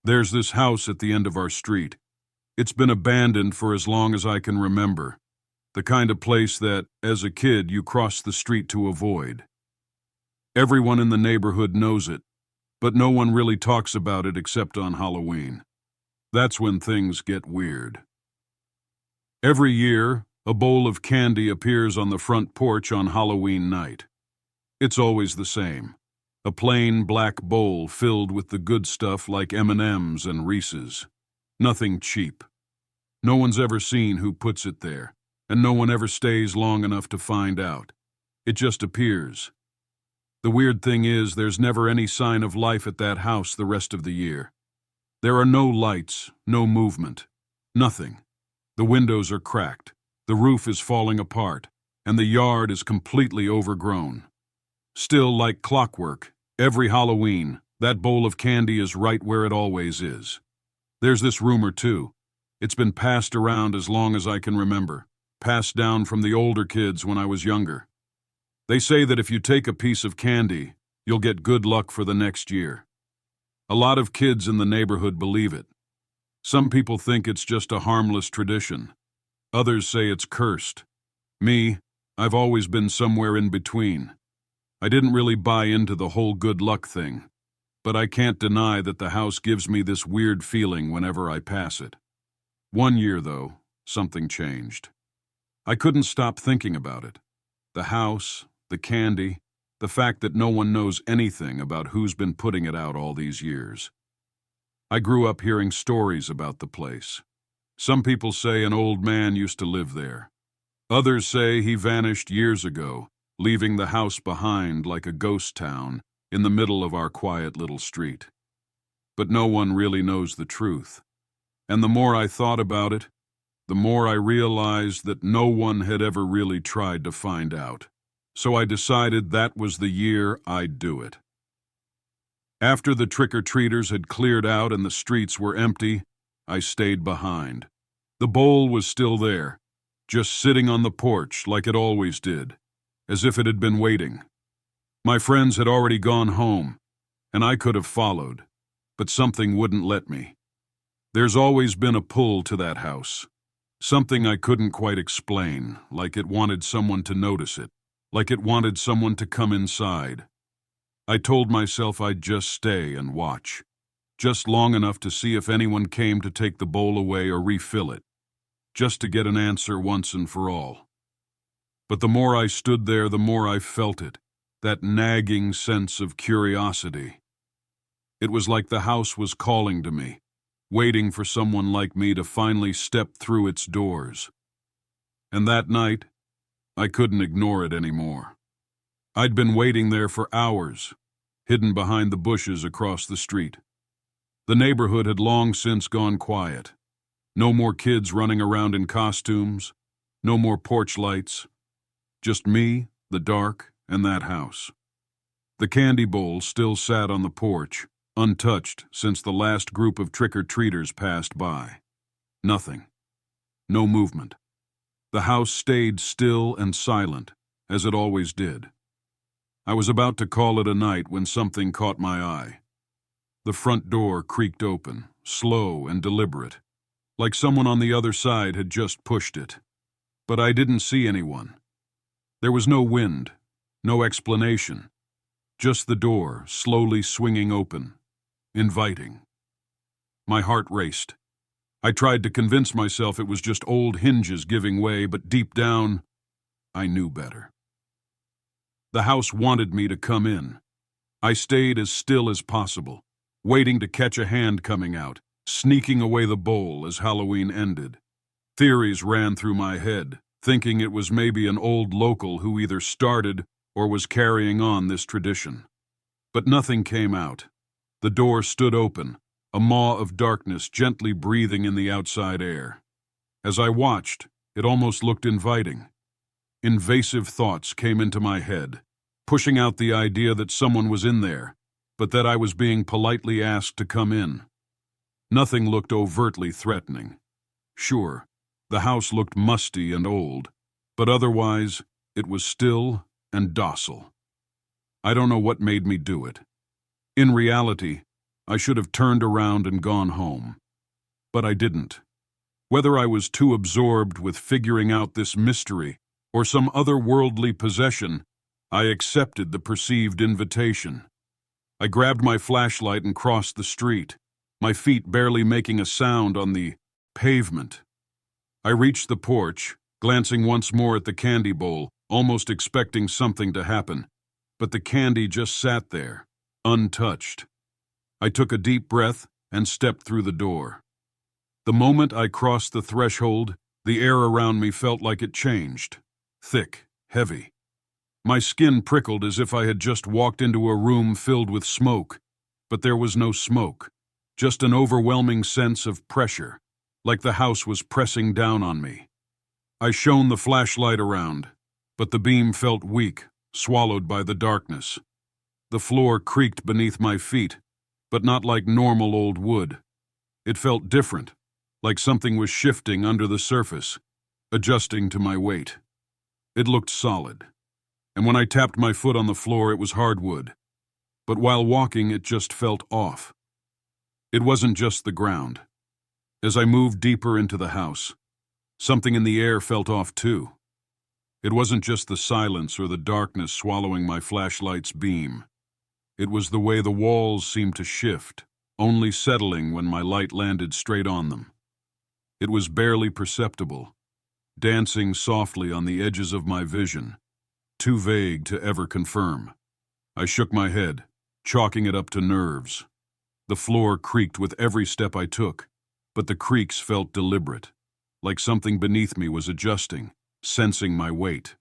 There's this house at the end of our street. It's been abandoned for as long as I can remember. The kind of place that, as a kid, you cross the street to avoid. Everyone in the neighborhood knows it, but no one really talks about it except on Halloween. That's when things get weird. Every year, a bowl of candy appears on the front porch on Halloween night. It's always the same. A plain black bowl filled with the good stuff like M&Ms and Reese's. Nothing cheap. No one's ever seen who puts it there, and no one ever stays long enough to find out. It just appears. The weird thing is, there's never any sign of life at that house the rest of the year. There are no lights, no movement, nothing. The windows are cracked, the roof is falling apart, and the yard is completely overgrown. Still, like clockwork, every Halloween, that bowl of candy is right where it always is. There's this rumor, too. It's been passed around as long as I can remember, passed down from the older kids when I was younger. They say that if you take a piece of candy, you'll get good luck for the next year. A lot of kids in the neighborhood believe it. Some people think it's just a harmless tradition. Others say it's cursed. Me, I've always been somewhere in between. I didn't really buy into the whole good luck thing, but I can't deny that the house gives me this weird feeling whenever I pass it. One year, though, something changed. I couldn't stop thinking about it. The house, the candy, the fact that no one knows anything about who's been putting it out all these years. I grew up hearing stories about the place. Some people say an old man used to live there. Others say he vanished years ago, leaving the house behind like a ghost town in the middle of our quiet little street. But no one really knows the truth. And the more I thought about it, the more I realized that no one had ever really tried to find out. So I decided that was the year I'd do it. After the trick-or-treaters had cleared out and the streets were empty, I stayed behind. The bowl was still there, just sitting on the porch like it always did, as if it had been waiting. My friends had already gone home, and I could have followed, but something wouldn't let me. There's always been a pull to that house. Something I couldn't quite explain, like it wanted someone to notice it, like it wanted someone to come inside. I told myself I'd just stay and watch, just long enough to see if anyone came to take the bowl away or refill it, just to get an answer once and for all. But the more I stood there, the more I felt it, that nagging sense of curiosity. It was like the house was calling to me, waiting for someone like me to finally step through its doors. And that night, I couldn't ignore it anymore. I'd been waiting there for hours, hidden behind the bushes across the street. The neighborhood had long since gone quiet. No more kids running around in costumes, no more porch lights. Just me, the dark, and that house. The candy bowl still sat on the porch, untouched since the last group of trick-or-treaters passed by. Nothing. No movement. The house stayed still and silent, as it always did. I was about to call it a night when something caught my eye. The front door creaked open, slow and deliberate, like someone on the other side had just pushed it. But I didn't see anyone. There was no wind, no explanation, just the door slowly swinging open, inviting. My heart raced. I tried to convince myself it was just old hinges giving way, but deep down, I knew better. The house wanted me to come in. I stayed as still as possible, waiting to catch a hand coming out, sneaking away the bowl as Halloween ended. Theories ran through my head, thinking it was maybe an old local who either started or was carrying on this tradition. But nothing came out. The door stood open, a maw of darkness gently breathing in the outside air. As I watched, it almost looked inviting. Invasive thoughts came into my head, pushing out the idea that someone was in there, but that I was being politely asked to come in. Nothing looked overtly threatening. Sure, the house looked musty and old, but otherwise, it was still and docile. I don't know what made me do it. In reality, I should have turned around and gone home. But I didn't. Whether I was too absorbed with figuring out this mystery or some otherworldly possession, I accepted the perceived invitation. I grabbed my flashlight and crossed the street, my feet barely making a sound on the pavement. I reached the porch, glancing once more at the candy bowl, almost expecting something to happen, but the candy just sat there, untouched. I took a deep breath and stepped through the door. The moment I crossed the threshold, the air around me felt like it changed. Thick, heavy. My skin prickled as if I had just walked into a room filled with smoke, but there was no smoke, just an overwhelming sense of pressure, like the house was pressing down on me. I shone the flashlight around, but the beam felt weak, swallowed by the darkness. The floor creaked beneath my feet, but not like normal old wood. It felt different, like something was shifting under the surface, adjusting to my weight. It looked solid, and when I tapped my foot on the floor it was hardwood, but while walking it just felt off. It wasn't just the ground. As I moved deeper into the house, something in the air felt off too. It wasn't just the silence or the darkness swallowing my flashlight's beam. It was the way the walls seemed to shift, only settling when my light landed straight on them. It was barely perceptible, dancing softly on the edges of my vision, too vague to ever confirm. I shook my head, chalking it up to nerves. The floor creaked with every step I took, but the creaks felt deliberate, like something beneath me was adjusting, sensing my weight.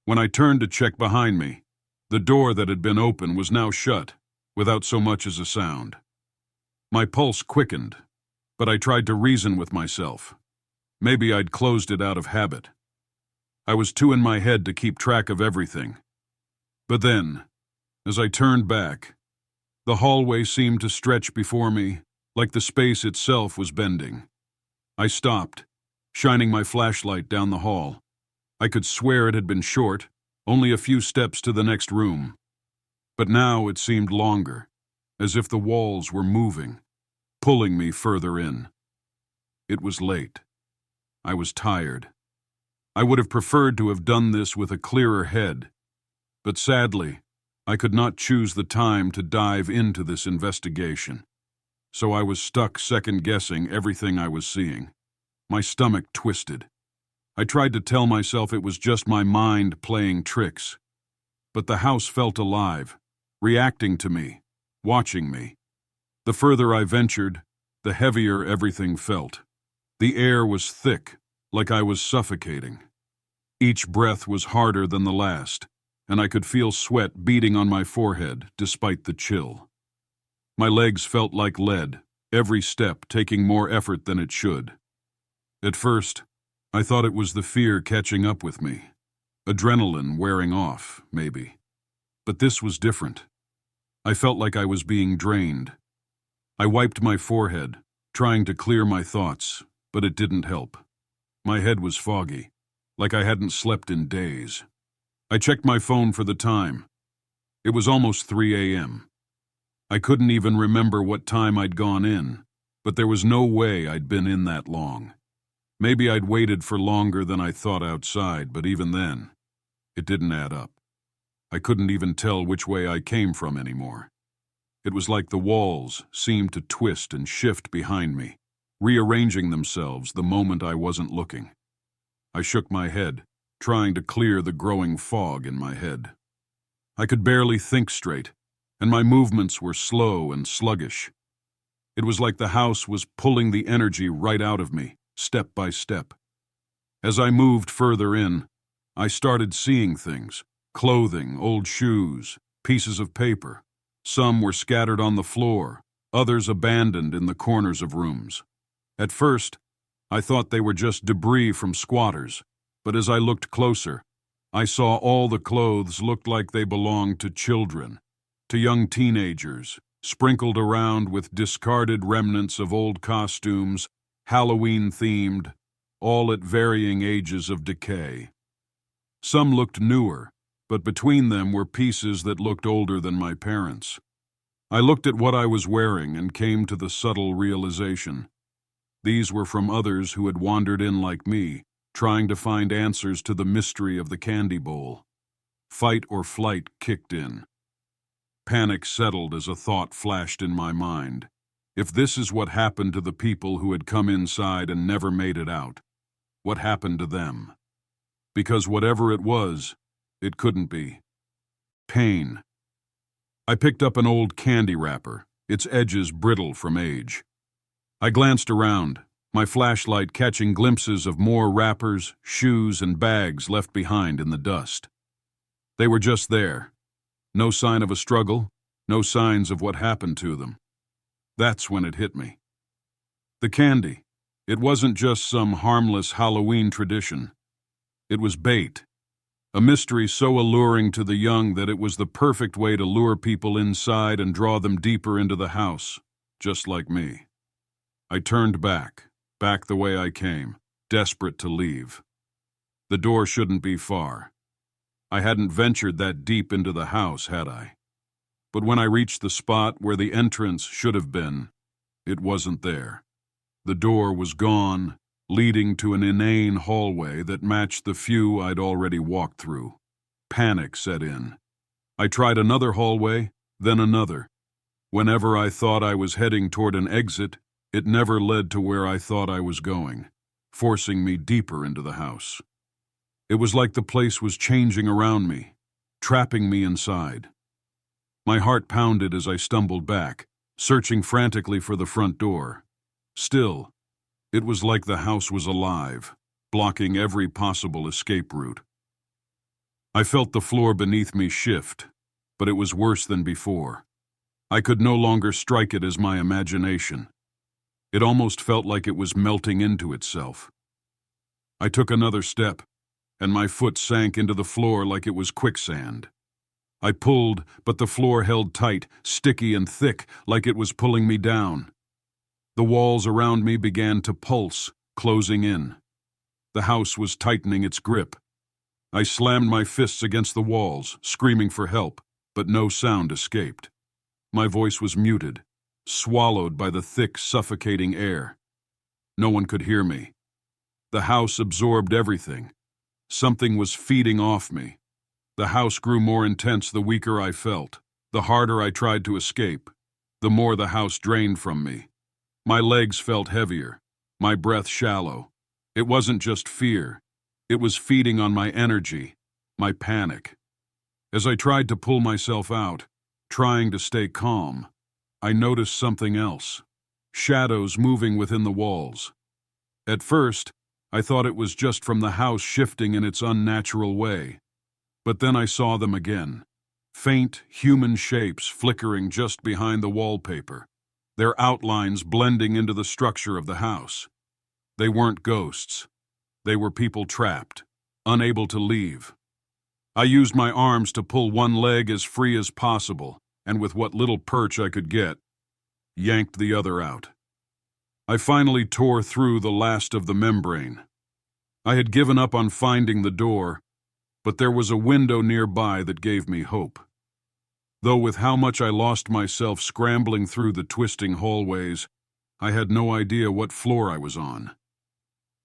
When I turned to check behind me, the door that had been open was now shut, without so much as a sound. My pulse quickened, but I tried to reason with myself. Maybe I'd closed it out of habit. I was too in my head to keep track of everything. But then, as I turned back, the hallway seemed to stretch before me, like the space itself was bending. I stopped, shining my flashlight down the hall. I could swear it had been short, only a few steps to the next room. But now it seemed longer, as if the walls were moving, pulling me further in. It was late. I was tired. I would have preferred to have done this with a clearer head, but sadly, I could not choose the time to dive into this investigation. So I was stuck second-guessing everything I was seeing. My stomach twisted. I tried to tell myself it was just my mind playing tricks. But the house felt alive, reacting to me, watching me. The further I ventured, the heavier everything felt. The air was thick, like I was suffocating. Each breath was harder than the last, and I could feel sweat beading on my forehead despite the chill. My legs felt like lead, every step taking more effort than it should. At first, I thought it was the fear catching up with me. Adrenaline wearing off, maybe. But this was different. I felt like I was being drained. I wiped my forehead, trying to clear my thoughts, but it didn't help. My head was foggy, like I hadn't slept in days. I checked my phone for the time. It was almost 3 a.m. I couldn't even remember what time I'd gone in, but there was no way I'd been in that long. Maybe I'd waited for longer than I thought outside, but even then, it didn't add up. I couldn't even tell which way I came from anymore. It was like the walls seemed to twist and shift behind me, rearranging themselves the moment I wasn't looking. I shook my head, trying to clear the growing fog in my head. I could barely think straight, and my movements were slow and sluggish. It was like the house was pulling the energy right out of me, step by step. As I moved further in, I started seeing things: clothing, old shoes, pieces of paper. Some were scattered on the floor, others abandoned in the corners of rooms. At first, I thought they were just debris from squatters, but as I looked closer, I saw all the clothes looked like they belonged to children, to young teenagers, sprinkled around with discarded remnants of old costumes, Halloween-themed, all at varying ages of decay. Some looked newer, but between them were pieces that looked older than my parents. I looked at what I was wearing and came to the subtle realization. These were from others who had wandered in like me, trying to find answers to the mystery of the candy bowl. Fight or flight kicked in. Panic settled as a thought flashed in my mind. If this is what happened to the people who had come inside and never made it out, what happened to them? Because whatever it was, it couldn't be. Pain. I picked up an old candy wrapper, its edges brittle from age. I glanced around, my flashlight catching glimpses of more wrappers, shoes, and bags left behind in the dust. They were just there. No sign of a struggle, no signs of what happened to them. That's when it hit me. The candy. It wasn't just some harmless Halloween tradition. It was bait. A mystery so alluring to the young that it was the perfect way to lure people inside and draw them deeper into the house, just like me. I turned back the way I came, desperate to leave. The door shouldn't be far. I hadn't ventured that deep into the house, had I? But when I reached the spot where the entrance should have been, it wasn't there. The door was gone, leading to an inane hallway that matched the few I'd already walked through. Panic set in. I tried another hallway, then another. Whenever I thought I was heading toward an exit, it never led to where I thought I was going, forcing me deeper into the house. It was like the place was changing around me, trapping me inside. My heart pounded as I stumbled back, searching frantically for the front door. Still, it was like the house was alive, blocking every possible escape route. I felt the floor beneath me shift, but it was worse than before. I could no longer strike it as my imagination. It almost felt like it was melting into itself. I took another step, and my foot sank into the floor like it was quicksand. I pulled, but the floor held tight, sticky and thick, like it was pulling me down. The walls around me began to pulse, closing in. The house was tightening its grip. I slammed my fists against the walls, screaming for help, but no sound escaped. My voice was muted, swallowed by the thick, suffocating air. No one could hear me. The house absorbed everything. Something was feeding off me. The house grew more intense the weaker I felt. The harder I tried to escape, the more the house drained from me. My legs felt heavier, my breath shallow. It wasn't just fear. It was feeding on my energy, my panic. As I tried to pull myself out, trying to stay calm, I noticed something else. Shadows moving within the walls. At first, I thought it was just from the house shifting in its unnatural way. But then I saw them again. Faint, human shapes flickering just behind the wallpaper, their outlines blending into the structure of the house. They weren't ghosts. They were people trapped, unable to leave. I used my arms to pull one leg as free as possible, and with what little perch I could get, yanked the other out. I finally tore through the last of the membrane. I had given up on finding the door, but there was a window nearby that gave me hope. Though with how much I lost myself scrambling through the twisting hallways, I had no idea what floor I was on.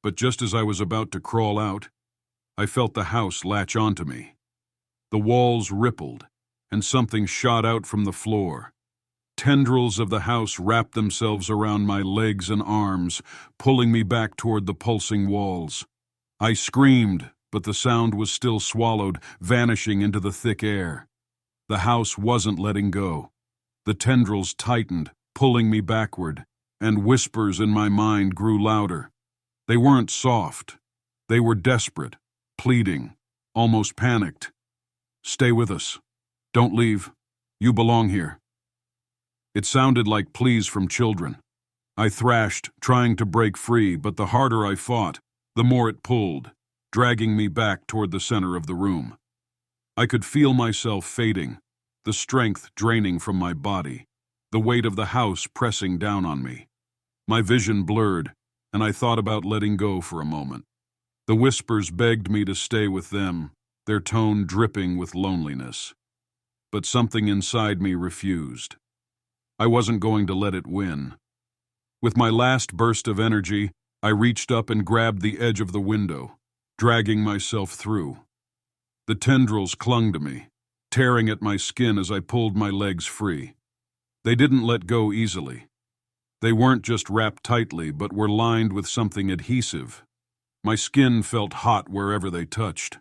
But just as I was about to crawl out, I felt the house latch onto me. The walls rippled, and something shot out from the floor. Tendrils of the house wrapped themselves around my legs and arms, pulling me back toward the pulsing walls. I screamed, but the sound was still swallowed, vanishing into the thick air. The house wasn't letting go. The tendrils tightened, pulling me backward, and whispers in my mind grew louder. They weren't soft. They were desperate, pleading, almost panicked. "Stay with us. Don't leave. You belong here." It sounded like pleas from children. I thrashed, trying to break free, but the harder I fought, the more it pulled, dragging me back toward the center of the room. I could feel myself fading, the strength draining from my body, the weight of the house pressing down on me. My vision blurred, and I thought about letting go for a moment. The whispers begged me to stay with them, their tone dripping with loneliness. But something inside me refused. I wasn't going to let it win. With my last burst of energy, I reached up and grabbed the edge of the window, dragging myself through. The tendrils clung to me, tearing at my skin as I pulled my legs free. They didn't let go easily. They weren't just wrapped tightly, but were lined with something adhesive. My skin felt hot wherever they touched.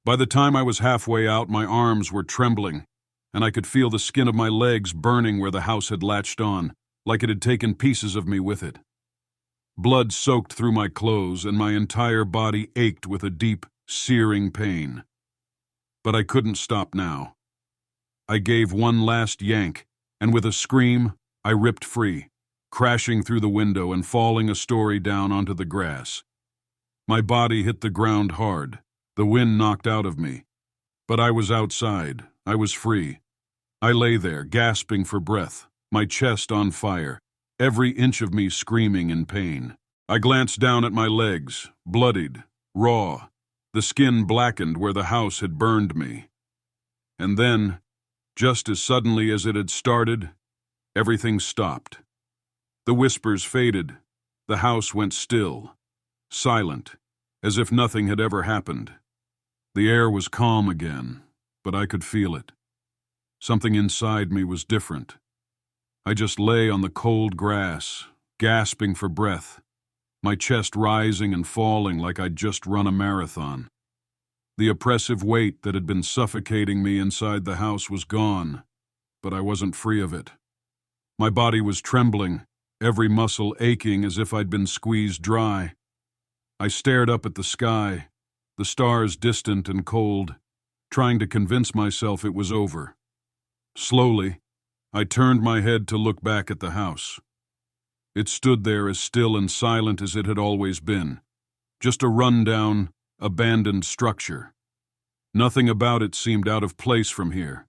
By the time I was halfway out, my arms were trembling, and I could feel the skin of my legs burning where the house had latched on, like it had taken pieces of me with it. Blood soaked through my clothes, and my entire body ached with a deep, searing pain. But I couldn't stop now. I gave one last yank, and with a scream, I ripped free, crashing through the window and falling a story down onto the grass. My body hit the ground hard, the wind knocked out of me. But I was outside, I was free. I lay there, gasping for breath, my chest on fire, every inch of me screaming in pain. I glanced down at my legs, bloodied, raw, the skin blackened where the house had burned me. And then, just as suddenly as it had started, everything stopped. The whispers faded, the house went still, silent, as if nothing had ever happened. The air was calm again, but I could feel it. Something inside me was different. I just lay on the cold grass, gasping for breath, my chest rising and falling like I'd just run a marathon. The oppressive weight that had been suffocating me inside the house was gone, but I wasn't free of it. My body was trembling, every muscle aching as if I'd been squeezed dry. I stared up at the sky, the stars distant and cold, trying to convince myself it was over. Slowly, I turned my head to look back at the house. It stood there as still and silent as it had always been, just a run-down, abandoned structure. Nothing about it seemed out of place from here.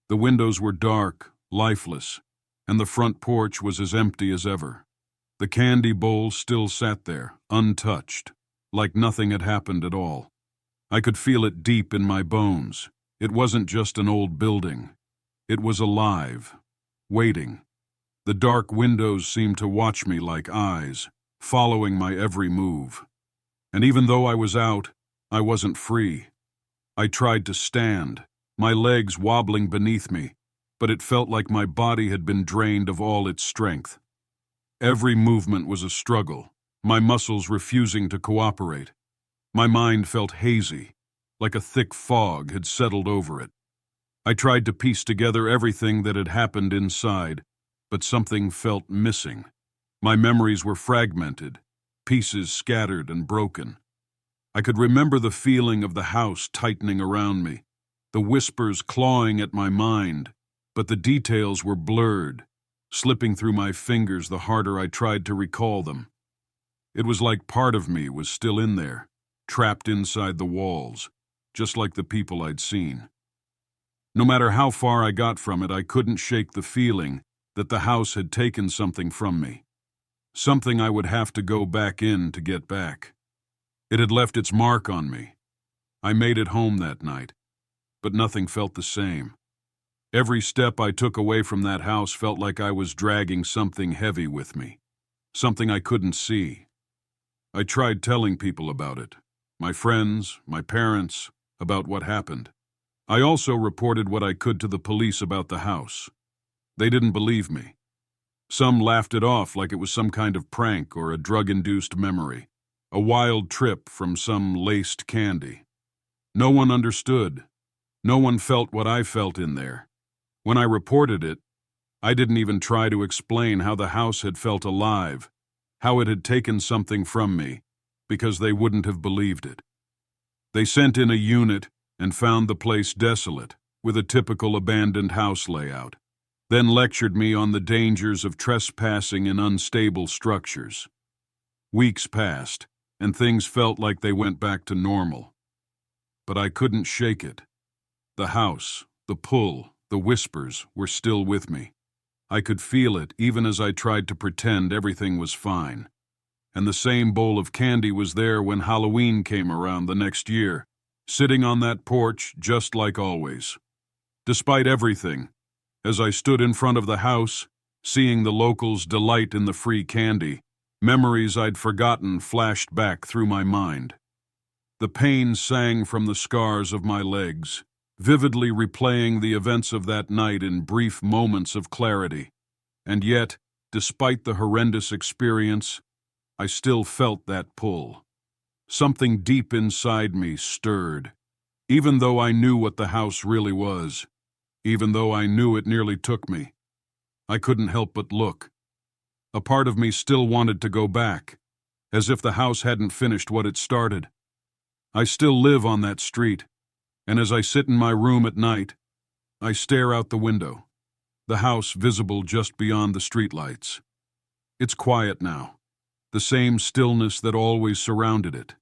The windows were dark, lifeless, and the front porch was as empty as ever. The candy bowl still sat there, untouched, like nothing had happened at all. I could feel it deep in my bones. It wasn't just an old building. It was alive, waiting. The dark windows seemed to watch me like eyes, following my every move. And even though I was out, I wasn't free. I tried to stand, my legs wobbling beneath me, but it felt like my body had been drained of all its strength. Every movement was a struggle, my muscles refusing to cooperate. My mind felt hazy, like a thick fog had settled over it. I tried to piece together everything that had happened inside, but something felt missing. My memories were fragmented, pieces scattered and broken. I could remember the feeling of the house tightening around me, the whispers clawing at my mind, but the details were blurred, slipping through my fingers the harder I tried to recall them. It was like part of me was still in there, trapped inside the walls, just like the people I'd seen. No matter how far I got from it, I couldn't shake the feeling that the house had taken something from me, something I would have to go back in to get back. It had left its mark on me. I made it home that night, but nothing felt the same. Every step I took away from that house felt like I was dragging something heavy with me, something I couldn't see. I tried telling people about it, my friends, my parents, about what happened. I also reported what I could to the police about the house. They didn't believe me. Some laughed it off like it was some kind of prank or a drug-induced memory, a wild trip from some laced candy. No one understood. No one felt what I felt in there. When I reported it, I didn't even try to explain how the house had felt alive, how it had taken something from me, because they wouldn't have believed it. They sent in a unit and found the place desolate, with a typical abandoned house layout, then lectured me on the dangers of trespassing in unstable structures. Weeks passed, and things felt like they went back to normal. But I couldn't shake it. The house, the pull, the whispers were still with me. I could feel it even as I tried to pretend everything was fine. And the same bowl of candy was there when Halloween came around the next year, sitting on that porch just like always. Despite everything, As I stood in front of the house, seeing the locals delight in the free candy, memories I'd forgotten flashed back through my mind. The pain sang from the scars of my legs, vividly replaying the events of that night in brief moments of clarity. And yet, despite the horrendous experience, I still felt that pull. Something deep inside me stirred, even though I knew what the house really was, even though I knew it nearly took me. I couldn't help but look. A part of me still wanted to go back, as if the house hadn't finished what it started. I still live on that street, and as I sit in my room at night, I stare out the window, the house visible just beyond the streetlights. It's quiet now, the same stillness that always surrounded it.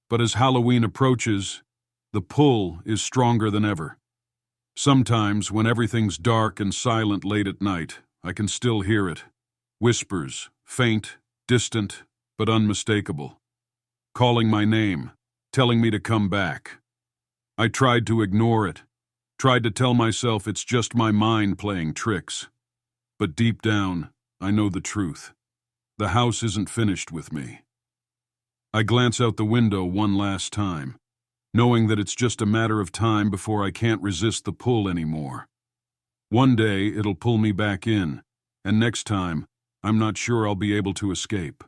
But as Halloween approaches, the pull is stronger than ever. Sometimes, when everything's dark and silent late at night, I can still hear it. Whispers, faint, distant, but unmistakable. Calling my name, telling me to come back. I tried to ignore it, tried to tell myself it's just my mind playing tricks. But deep down, I know the truth. The house isn't finished with me. I glance out the window one last time, knowing that it's just a matter of time before I can't resist the pull anymore. One day, it'll pull me back in, and next time, I'm not sure I'll be able to escape.